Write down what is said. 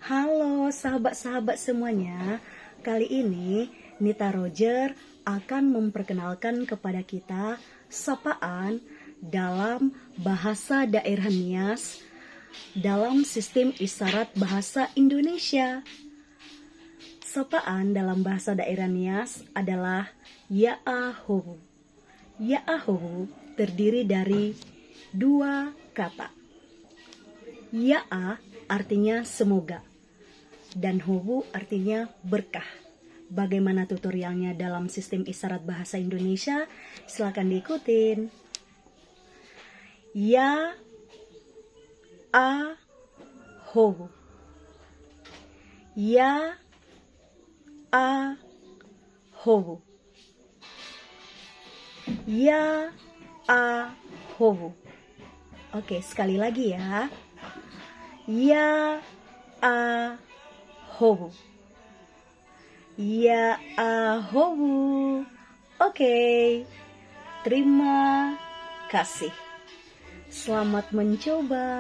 Halo sahabat-sahabat semuanya, kali ini Nita Roger akan memperkenalkan kepada kita sapaan dalam bahasa daerah Nias dalam sistem isyarat bahasa Indonesia. Sapaan dalam bahasa daerah Nias adalah Ya'ahohu. Ya'ahohu terdiri dari dua kata. Ya'a artinya semoga dan hobu artinya berkah. Bagaimana tutorialnya dalam sistem isyarat bahasa Indonesia? Silakan diikutin. Ya a hobu. Ya a hobu. Ya a hobu. Oke, sekali lagi ya. Ya a hobu. Ya a hobu. Oke. Terima kasih. Selamat mencoba.